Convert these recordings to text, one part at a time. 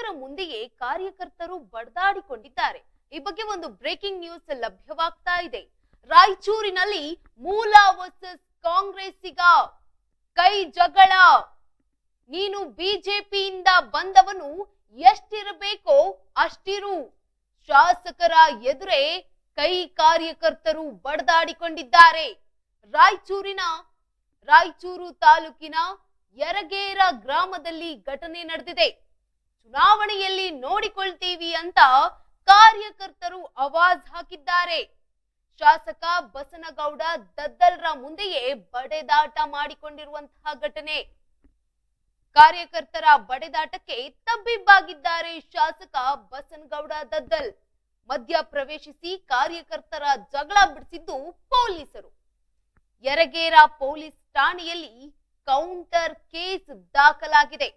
ಶಾಸಕರ ಮುಂದೆಯೇ ಕಾರ್ಯಕರ್ತರು ಬಡದಾಡಿಕೊಂಡಿದ್ದಾರೆ. ಈ ಬಗ್ಗೆ ಒಂದು ಬ್ರೇಕಿಂಗ್ ನ್ಯೂಸ್ ಲಭ್ಯವಾಗ್ತಾ ಇದೆ. ರಾಯಚೂರಿನಲ್ಲಿ ಮೂಲ ವರ್ಸಸ್ ಕಾಂಗ್ರೆಸ್ಸಿಗ ಕೈ ಜಗಳ. ನೀನು ಬಿಜೆಪಿಯಿಂದ ಬಂದವನು ಎಷ್ಟಿರಬೇಕೋ ಅಷ್ಟಿರು. ಶಾಸಕರ ಎದುರೇ ಕೈ ಕಾರ್ಯಕರ್ತರು ಬಡದಾಡಿಕೊಂಡಿದ್ದಾರೆ. ರಾಯಚೂರು ತಾಲೂಕಿನ ಯರಗೇರ ಗ್ರಾಮದಲ್ಲಿ ಘಟನೆ ನಡೆದಿದೆ. ಚುನಾವಣೆಯಲ್ಲಿ ನೋಡಿಕೊಳ್ತೀವಿ ಅಂತ ಕಾರ್ಯಕರ್ತರು ಆವಾಜ್ ಹಾಕಿದ್ದಾರೆ. ಶಾಸಕ ಬಸನಗೌಡ ದದ್ದಲ್ರ ಮುಂದೆಯೇ ಬಡೆದಾಟ ಮಾಡಿಕೊಂಡಿರುವಂತಹ ಘಟನೆ. ಕಾರ್ಯಕರ್ತರ ಬಡೆದಾಟಕ್ಕೆ ತಬ್ಬಿಬ್ಬಾಗಿದ್ದಾರೆ ಶಾಸಕ ಬಸನಗೌಡ ದದ್ದಲ್. ಮಧ್ಯ ಪ್ರವೇಶಿಸಿ ಕಾರ್ಯಕರ್ತರ ಜಗಳ ಬಿಡಿಸಿದ್ದು ಪೊಲೀಸರು. ಯರಗೇರ ಪೊಲೀಸ್ ಠಾಣೆಯಲ್ಲಿ ಕೌಂಟರ್ ಕೇಸ್ ದಾಖಲಾಗಿದೆ.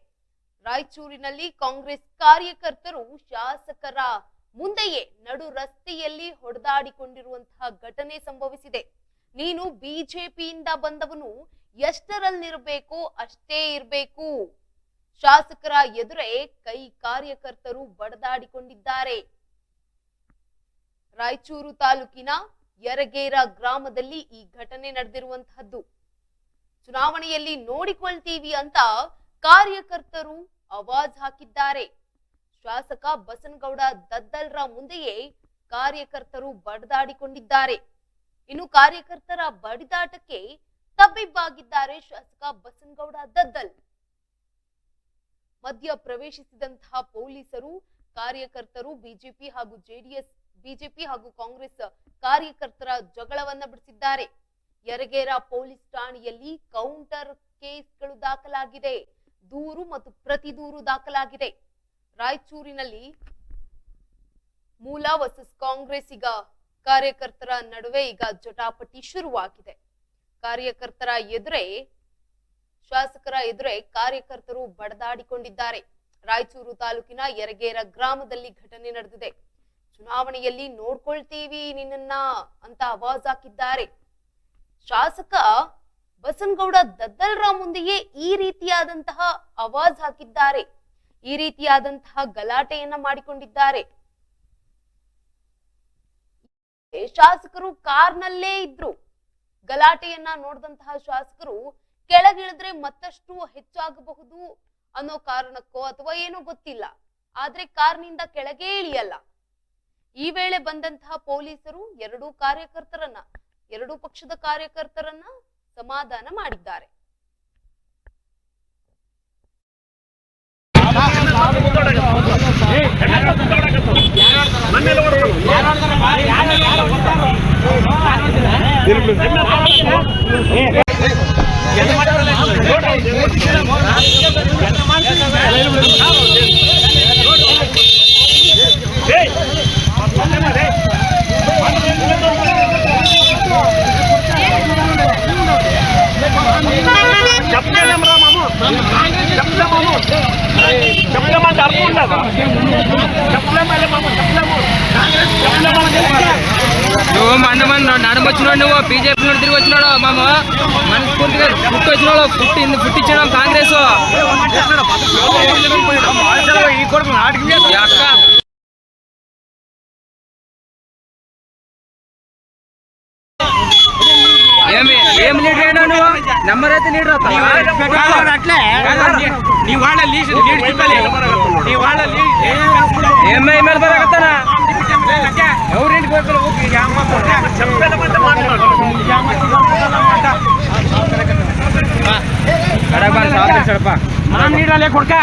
ರಾಯಚೂರಿನಲ್ಲಿ ಕಾಂಗ್ರೆಸ್ ಕಾರ್ಯಕರ್ತರು ಶಾಸಕರ ಮುಂದೆಯೇ ನಡು ರಸ್ತೆಯಲ್ಲಿ ಹೊಡೆದಾಡಿಕೊಂಡಿರುವಂತಹ ಘಟನೆ ಸಂಭವಿಸಿದೆ. ನೀನು ಬಿಜೆಪಿಯಿಂದ ಬಂದವನು ಎಷ್ಟರಲ್ಲಿರಬೇಕೋ ಅಷ್ಟೇ ಇರಬೇಕು. ಶಾಸಕರ ಎದುರೇ ಕೈ ಕಾರ್ಯಕರ್ತರು ಬಡದಾಡಿಕೊಂಡಿದ್ದಾರೆ. ರಾಯಚೂರು ತಾಲೂಕಿನ ಯರಗೇರ ಗ್ರಾಮದಲ್ಲಿ ಈ ಘಟನೆ ನಡೆದಿರುವಂತಹದ್ದು. ಚುನಾವಣೆಯಲ್ಲಿ ನೋಡಿಕೊಳ್ತೀವಿ ಅಂತ ಕಾರ್ಯಕರ್ತರು ಆವಾಜ್ ಹಾಕಿದ್ದಾರೆ. ಶಾಸಕ ಬಸನಗೌಡ ದದ್ದಲ್ರ ಮುಂದೆಯೇ ಕಾರ್ಯಕರ್ತರು ಬಡದಾಡಿಕೊಂಡಿದ್ದಾರೆ. ಇನ್ನು ಕಾರ್ಯಕರ್ತರ ಬಡಿದಾಟಕ್ಕೆ ತಬ್ಬಿಬ್ಬಾಗಿದ್ದಾರೆ ಶಾಸಕ ಬಸನಗೌಡ ದದ್ದಲ್. ಮಧ್ಯ ಪ್ರವೇಶಿಸಿದಂತಹ ಪೊಲೀಸರು ಕಾರ್ಯಕರ್ತರು ಬಿಜೆಪಿ ಹಾಗೂ ಕಾಂಗ್ರೆಸ್ ಕಾರ್ಯಕರ್ತರ ಜಗಳವನ್ನ ಬಿಡಿಸಿದ್ದಾರೆ. ಯರಗೇರ ಪೊಲೀಸ್ ಠಾಣೆಯಲ್ಲಿ ಕೌಂಟರ್ ಕೇಸ್ಗಳು ದಾಖಲಾಗಿದೆ. ದೂರು ಮತ್ತು ಪ್ರತಿ ದೂರು ದಾಖಲಾಗಿದೆ. ರಾಯಚೂರಿನಲ್ಲಿ ಮೂಲ ವರ್ಸಸ್ ಕಾಂಗ್ರೆಸ್ಸಿಗ ಕಾರ್ಯಕರ್ತರ ನಡುವೆ ಈಗ ಜಟಾಪಟಿ ಶುರುವಾಗಿದೆ. ಕಾರ್ಯಕರ್ತರ ಎದುರೇ ಶಾಸಕರ ಎದುರೇ ಕಾರ್ಯಕರ್ತರು ಬಡದಾಡಿಕೊಂಡಿದ್ದಾರೆ. ರಾಯಚೂರು ತಾಲೂಕಿನ ಯರಗೇರ ಗ್ರಾಮದಲ್ಲಿ ಘಟನೆ ನಡೆದಿದೆ. ಚುನಾವಣೆಯಲ್ಲಿ ನೋಡ್ಕೊಳ್ತೀವಿ ನಿನ್ನನ್ನ ಅಂತ ಆವಾಜ್ ಹಾಕಿದ್ದಾರೆ. ಶಾಸಕ ಬಸನಗೌಡ ದದ್ದಲ್ರ ಮುಂದೆಯೇ ಈ ರೀತಿಯಾದಂತಹ ಆವಾಜ್ ಹಾಕಿದ್ದಾರೆ. ಈ ರೀತಿಯಾದಂತಹ ಗಲಾಟೆಯನ್ನ ಮಾಡಿಕೊಂಡಿದ್ದಾರೆ. ಶಾಸಕರು ಕಾರ್ನಲ್ಲೇ ಇದ್ರು. ಗಲಾಟೆಯನ್ನ ನೋಡಿದಂತಹ ಶಾಸಕರು ಕೆಳಗಿಳಿದ್ರೆ ಮತ್ತಷ್ಟು ಹೆಚ್ಚಾಗಬಹುದು ಅನ್ನೋ ಕಾರಣಕ್ಕೋ ಅಥವಾ ಏನೋ ಗೊತ್ತಿಲ್ಲ, ಆದ್ರೆ ಕಾರ್ನಿಂದ ಕೆಳಗೆ ಇಳಿಯಲ್ಲ. ಈ ವೇಳೆ ಬಂದಂತಹ ಪೊಲೀಸರು ಎರಡೂ ಪಕ್ಷದ ಕಾರ್ಯಕರ್ತರನ್ನ ಸಮಾಧಾನ ಮಾಡಿದ್ದಾರೆ. నువ్వు మండమని నడమొచ్చినాడు. నువ్వు బీజేపీ నుండి తిరిగి వచ్చినాడు. మామ మనస్ఫూర్తిగా పుట్టిచ్చినాడు. పుట్టించడం కాంగ్రెస్ ఏం లీడర్ అయినా నువ్వు నెంబర్ అయితే లీడర్ ఏమైనా బరగతానా ఎవరింటికి సడప మనం నీడలే కొడుక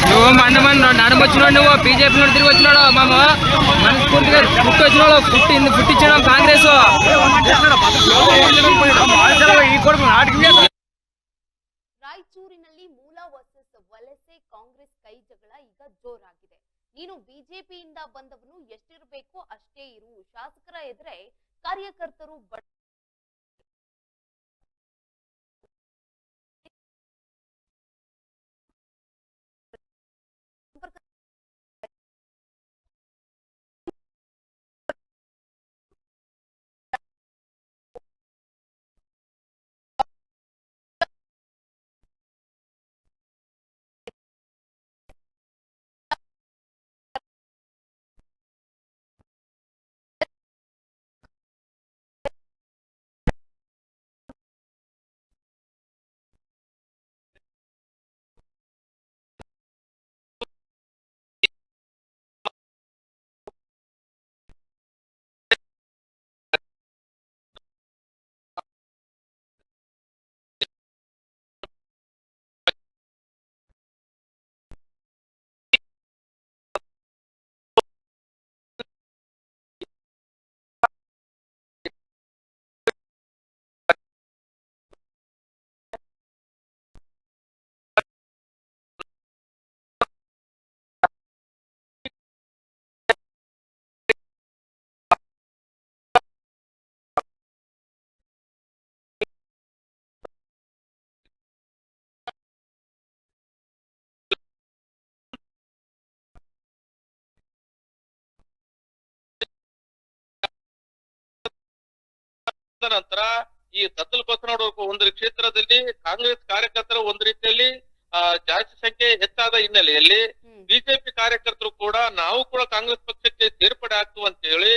నువ్వు మండమని నడమొచ్చినాడు. నువ్వు బీజేపీ నుండి తిరిగి వచ్చినాడు. మామ మనస్ఫూర్తిగా పుట్టి వచ్చిన పుట్టించడం కాంగ్రెస్. ರಾಯಚೂರಿನಲ್ಲಿ ಮೂಲ ವರ್ಸಸ್ ವಲಸೆ ಕಾಂಗ್ರೆಸ್ ಕೈ ಜಗಳ ಈಗ ಜೋರಾಗಿದೆ. ನೀನು ಬಿಜೆಪಿಯಿಂದ ಬಂದವನು ಎಷ್ಟಿರಬೇಕು ಅಷ್ಟೇ ಇರು. ಶಾಸಕರ ಎದುರೇ ಕಾರ್ಯಕರ್ತರು ನಂತರ ಈ ದತ್ತಲ್ ಬಸನಗೌಡ ಒಂದು ಕ್ಷೇತ್ರದಲ್ಲಿ ಕಾಂಗ್ರೆಸ್ ಕಾರ್ಯಕರ್ತರು ಒಂದು ರೀತಿಯಲ್ಲಿ ಜಾಸ್ತಿ ಸಂಖ್ಯೆ ಹೆಚ್ಚಾದ ಹಿನ್ನೆಲೆಯಲ್ಲಿ ಬಿಜೆಪಿ ಕಾರ್ಯಕರ್ತರು ಕೂಡ ನಾವು ಕೂಡ ಕಾಂಗ್ರೆಸ್ ಪಕ್ಷಕ್ಕೆ ಸೇರ್ಪಡೆ ಆಗ್ತು ಅಂತ ಹೇಳಿ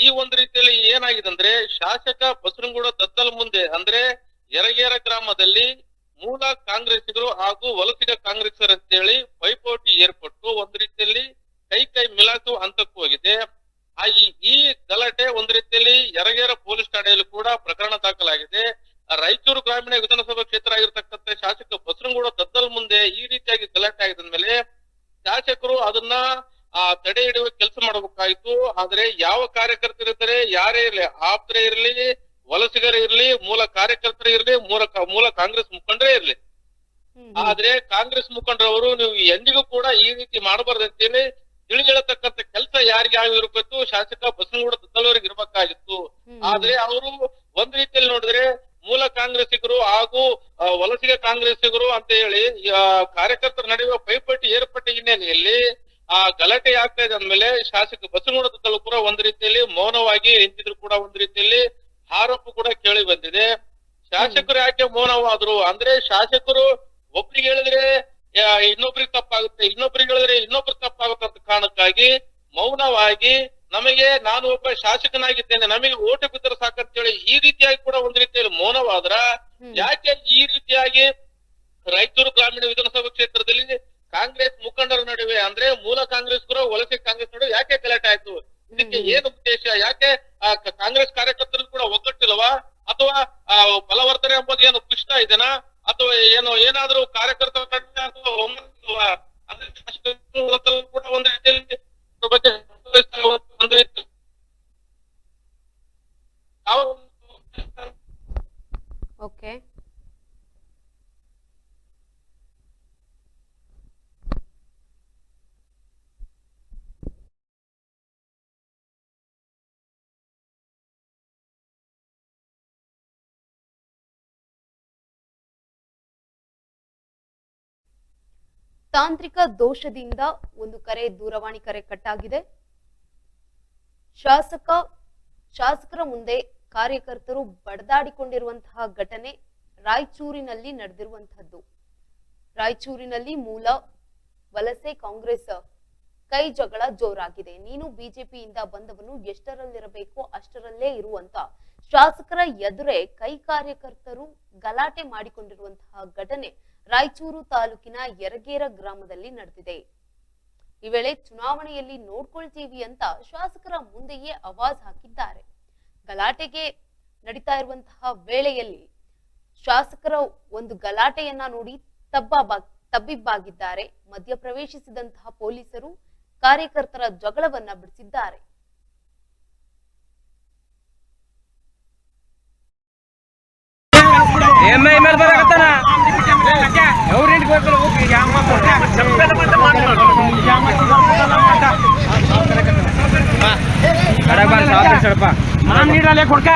ಈ ಒಂದು ರೀತಿಯಲ್ಲಿ ಏನಾಗಿದೆ ಅಂದ್ರೆ ಶಾಸಕ ಬಸನಗೌಡ ದತ್ತಲ್ ಮುಂದೆ ಅಂದ್ರೆ ಯರಗೇರ ಗ್ರಾಮದಲ್ಲಿ ಮೂಲ ಕಾಂಗ್ರೆಸ್ಸಿಗರು ಹಾಗೂ ವಲಸಿಗ ಕಾಂಗ್ರೆಸ್ಸರು ಅಂತ ಹೇಳಿ ಪೈಪೋಟಿ ಏರ್ಪಟ್ಟು ಒಂದು ರೀತಿಯಲ್ಲಿ ಕೈ ಮಿಲಾಟು ಹಂತಕ್ಕೂ ಹೋಗಿದೆ. ಈ ಗಲಾಟೆ ಒಂದು ರೀತಿಯಲ್ಲಿ ಯರಗೇರ ಪೊಲೀಸ್ ಠಾಣೆಯಲ್ಲಿ ಕೂಡ ಪ್ರಕರಣ ದಾಖಲಾಗಿದೆ. ರಾಯಚೂರು ಗ್ರಾಮೀಣ ವಿಧಾನಸಭಾ ಕ್ಷೇತ್ರ ಆಗಿರ್ತಕ್ಕಂಥ ಶಾಸಕ ಬಸನಗೌಡ ದತ್ತಲ್ ಮುಂದೆ ಈ ರೀತಿಯಾಗಿ ಗಲಾಟೆ ಆಗಿದ ಮೇಲೆ ಶಾಸಕರು ಅದನ್ನ ತಡೆ ಹಿಡಿಯುವ ಕೆಲಸ ಮಾಡಬೇಕಾಯ್ತು. ಆದ್ರೆ ಯಾವ ಕಾರ್ಯಕರ್ತರಿರ್ತಾರೆ, ಯಾರೇ ಇರಲಿ, ಆಪ್ತರೇ ಇರಲಿ, ವಲಸಿಗರೇ ಇರಲಿ, ಮೂಲ ಕಾರ್ಯಕರ್ತರೇ ಇರಲಿ, ಮೂಲ ಕಾಂಗ್ರೆಸ್ ಮುಖಂಡರೇ ಇರಲಿ, ಆದ್ರೆ ಕಾಂಗ್ರೆಸ್ ಮುಖಂಡರವರು ನೀವು ಎಂದಿಗೂ ಕೂಡ ಈ ರೀತಿ ಮಾಡಬಾರ್ದು ಅಂತೇಳಿ ತಿಳಿತಕ್ಕಂತ ಕೆಲಸ ಯಾರಿಗೆ ಇರಬೇಕು, ಶಾಸಕ ಬಸನಗೌಡ ದತ್ತಲ್ ಅವರಿಗೆ ಇರಬೇಕಾಗಿತ್ತು. ಆದ್ರೆ ಅವರು ಒಂದ್ ರೀತಿಯಲ್ಲಿ ನೋಡಿದ್ರೆ ಮೂಲ ಕಾಂಗ್ರೆಸ್ಸಿಗರು ಹಾಗೂ ವಲಸಿಗ ಕಾಂಗ್ರೆಸ್ಸಿಗರು ಅಂತ ಹೇಳಿ ಕಾರ್ಯಕರ್ತರ ನಡುವೆ ಪೈಪೋಟಿ ಏರ್ಪಟ್ಟ ಹಿನ್ನೆಲೆಯಲ್ಲಿ ಗಲಾಟೆ ಆಗ್ತಾ ಇದೆ ಅಂದ್ಮೇಲೆ ಶಾಸಕ ಬಸನಗೌಡ ದತ್ತಲ್ ಕೂಡ ಒಂದ್ ರೀತಿಯಲ್ಲಿ ಮೌನವಾಗಿ ನಿಂತಿದ್ರು ಕೂಡ ಒಂದ್ ರೀತಿಯಲ್ಲಿ ಆರೋಪ ಕೂಡ ಕೇಳಿ ಬಂದಿದೆ. ಶಾಸಕರು ಯಾಕೆ ಮೌನವಾದ್ರು ಅಂದ್ರೆ ಶಾಸಕರು ಒಬ್ರಿಗೆ ಹೇಳಿದ್ರೆ ಇನ್ನೊಬ್ರಿಗೆ ತಪ್ಪಾಗುತ್ತೆ, ಇನ್ನೊಬ್ರಿಗೆ ಹೇಳಿದ್ರೆ ಇನ್ನೊಬ್ರು ತಪ್ಪಾಗುತ್ತೆ ಅಂತ ಕಾರಣಕ್ಕಾಗಿ ಮೌನವಾಗಿ ನಮಗೆ ನಾನು ಒಬ್ಬ ಶಾಸಕನಾಗಿದ್ದೇನೆ, ನಮಗೆ ಓಟು ಬಿದ್ದರೆ ಸಾಕಂತೇಳಿ ಈ ರೀತಿಯಾಗಿ ಕೂಡ ಒಂದ್ ರೀತಿಯಲ್ಲಿ ಮೌನವಾದ್ರ ಯಾಕೆ ಈ ರೀತಿಯಾಗಿ ರಾಯಚೂರು ಗ್ರಾಮೀಣ ವಿಧಾನಸಭಾ ಕ್ಷೇತ್ರದಲ್ಲಿ ಕಾಂಗ್ರೆಸ್ ಮುಖಂಡರ ನಡುವೆ ಅಂದ್ರೆ ಮೂಲ ಕಾಂಗ್ರೆಸ್ಗರು ವಲಸೆ ಕಾಂಗ್ರೆಸ್ ನಡುವೆ ಯಾಕೆ ಗಲಾಟೆ ಆಯ್ತು? ಇದಕ್ಕೆ ಏನು ಉದ್ದೇಶ? ಯಾಕೆ ಕಾಂಗ್ರೆಸ್ ಕಾರ್ಯಕರ್ತರು ಕೂಡ ಒಗ್ಗಟ್ಟಿಲ್ವಾ ಅಥವಾ ಬಲವರ್ತನೆ ಎಂಬುದು ಏನು ಕೃಷ್ಣ ಇದೆನಾ ಅಥವಾ ಏನಾದ್ರೂ ಕಾರ್ಯಕರ್ತರ ಕೂಡ ಒಂದು ರೀತಿಯಲ್ಲಿ ಓಕೆ. ತಾಂತ್ರಿಕ ದೋಷದಿಂದ ಒಂದು ದೂರವಾಣಿ ಕರೆ ಕಟ್ಟಾಗಿದೆ. ಶಾಸಕರ ಮುಂದೆ ಕಾರ್ಯಕರ್ತರು ಬಡದಾಡಿಕೊಂಡಿರುವಂತಹ ಘಟನೆ ರಾಯಚೂರಿನಲ್ಲಿ ನಡೆದಿರುವಂತಹದ್ದು. ರಾಯಚೂರಿನಲ್ಲಿ ಮೂಲ ವಲಸೆ ಕಾಂಗ್ರೆಸ್ ಕೈ ಜಗಳ ಜೋರಾಗಿದೆ. ನೀನು ಬಿಜೆಪಿಯಿಂದ ಬಂದವನು ಎಷ್ಟರಲ್ಲಿರಬೇಕು ಅಷ್ಟರಲ್ಲೇ ಇರುವಂತ ಶಾಸಕರ ಎದುರೇ ಕಾರ್ಯಕರ್ತರು ಗಲಾಟೆ ಮಾಡಿಕೊಂಡಿರುವಂತಹ ಘಟನೆ ರಾಯಚೂರು ತಾಲೂಕಿನ ಯರಗೇರ ಗ್ರಾಮದಲ್ಲಿ ನಡೆದಿದೆ. ಈ ವೇಳೆ ಚುನಾವಣೆಯಲ್ಲಿ ನೋಡ್ಕೊಳ್ತೀವಿ ಅಂತ ಶಾಸಕರ ಮುಂದೆಯೇ ಆವಾಜ್ ಹಾಕಿದ್ದಾರೆ. ಗಲಾಟೆಗೆ ನಡೀತಾ ಇರುವಂತಹ ವೇಳೆಯಲ್ಲಿ ಶಾಸಕರ ಒಂದು ಗಲಾಟೆಯನ್ನ ನೋಡಿ ತಬ್ಬಿಬ್ಬಾಗಿದ್ದಾರೆ. ಮಧ್ಯಪ್ರವೇಶಿಸಿದಂತಹ ಪೊಲೀಸರು ಕಾರ್ಯಕರ್ತರ ಜಗಳವನ್ನ ಬಿಡಿಸಿದ್ದಾರೆ. ಎಮ್ಮೆ ಮೇಲೆ ಬರಕತ್ತಾನ ಅವ್ರ ನಾನು ನೀಡಲ್ಲ ಕೊಡ್ಕ